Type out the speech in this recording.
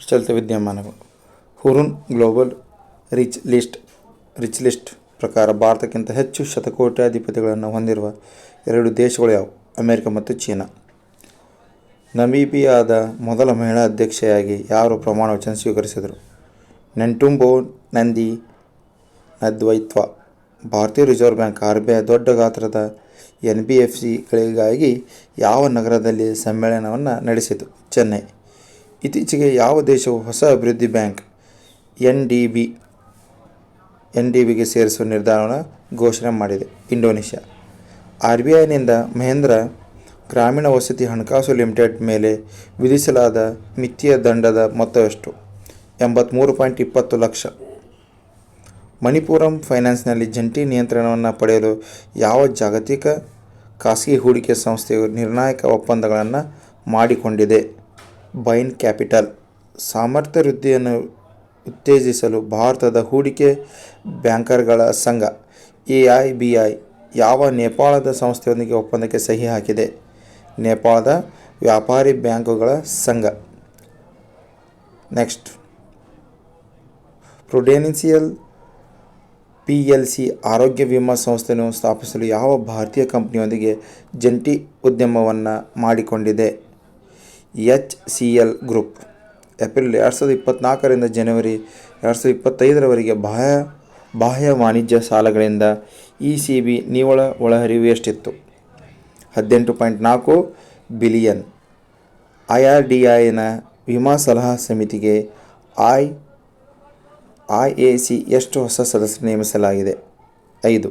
ಚಲಿತ ವಿದ್ಯಮಾನಗಳು. ಹುರುನ್ global rich list ಪ್ರಕಾರ ಭಾರತಕ್ಕಿಂತ ಹೆಚ್ಚು ಶತಕೋಟ್ಯಾಧಿಪತಿಗಳನ್ನು ಹೊಂದಿರುವ 2 ದೇಶಗಳು ಯಾವುವು? ಅಮೆರಿಕ ಮತ್ತು ಚೀನಾ. ನಮೀಬಿಯಾದ ಮೊದಲ ಮಹಿಳಾ ಅಧ್ಯಕ್ಷೆಯಾಗಿ ಯಾರು ಪ್ರಮಾಣ ವಚನ ಸ್ವೀಕರಿಸಿದರು? ನೆಂಟುಂಬೋ ನಂದಿ ನದ್ವೈತ್ವ. ಭಾರತೀಯ ರಿಸರ್ವ್ ಬ್ಯಾಂಕ್ RBI ದೊಡ್ಡ ಗಾತ್ರದ NBFCಗಳಿಗಾಗಿ ಯಾವ ನಗರದಲ್ಲಿ ಸಮ್ಮೇಳನವನ್ನು ನಡೆಸಿತು? ಚೆನ್ನೈ. ಇತ್ತೀಚೆಗೆ ಯಾವ ದೇಶವು ಹೊಸ ಅಭಿವೃದ್ಧಿ ಬ್ಯಾಂಕ್ NDBಗೆ ಸೇರಿಸುವ ನಿರ್ಧಾರವನ್ನು ಘೋಷಣೆ ಮಾಡಿದೆ? ಇಂಡೋನೇಷ್ಯಾ. RBIನಿಂದ ಮಹೇಂದ್ರ ಗ್ರಾಮೀಣ ವಸತಿ ಹಣಕಾಸು ಲಿಮಿಟೆಡ್ ಮೇಲೆ ವಿಧಿಸಲಾದ ಮಿತಿಯ ದಂಡದ ಮೊತ್ತವೆಷ್ಟು? 83.20 ಲಕ್ಷ. ಮಣಿಪುರಂ ಫೈನಾನ್ಸ್ನಲ್ಲಿ ಜಂಟಿ ನಿಯಂತ್ರಣವನ್ನು ಪಡೆಯಲು ಯಾವ ಜಾಗತಿಕ ಖಾಸಗಿ ಹೂಡಿಕೆ ಸಂಸ್ಥೆಯು ನಿರ್ಣಾಯಕ ಒಪ್ಪಂದಗಳನ್ನು ಮಾಡಿಕೊಂಡಿದೆ? ಬೈನ್ ಕ್ಯಾಪಿಟಲ್. ಸಾಮರ್ಥ್ಯ ವೃದ್ಧಿಯನ್ನು ಉತ್ತೇಜಿಸಲು ಭಾರತದ ಹೂಡಿಕೆ ಬ್ಯಾಂಕರ್ಗಳ ಸಂಘ AIBI ಯಾವ ನೇಪಾಳದ ಸಂಸ್ಥೆಯೊಂದಿಗೆ ಒಪ್ಪಂದಕ್ಕೆ ಸಹಿ ಹಾಕಿದೆ? ನೇಪಾಳದ ವ್ಯಾಪಾರಿ ಬ್ಯಾಂಕುಗಳ ಸಂಘ. ನೆಕ್ಸ್ಟ್, ಪ್ರುಡೆನ್ಸಿಯಲ್ PLC ಆರೋಗ್ಯ ವಿಮಾ ಸಂಸ್ಥೆಯನ್ನು ಸ್ಥಾಪಿಸಲು ಯಾವ ಭಾರತೀಯ ಕಂಪನಿಯೊಂದಿಗೆ ಜಂಟಿ ಉದ್ಯಮವನ್ನು ಮಾಡಿಕೊಂಡಿದೆ? HCL group. ಏಪ್ರಿಲ್ 2024ರಿಂದ ಜನವರಿ 2025ರವರೆಗೆ ಬಾಹ್ಯ ವಾಣಿಜ್ಯ ಸಾಲಗಳಿಂದ ECB ನಿವ್ವಳ ಒಳಹರಿವು ಎಷ್ಟಿತ್ತು? 18.4 ಬಿಲಿಯನ್. IRDAIನ ವಿಮಾ ಸಲಹಾ ಸಮಿತಿಗೆ IAC ಎಷ್ಟು ಹೊಸ ಸದಸ್ಯರು ನೇಮಿಸಲಾಗಿದೆ? 5.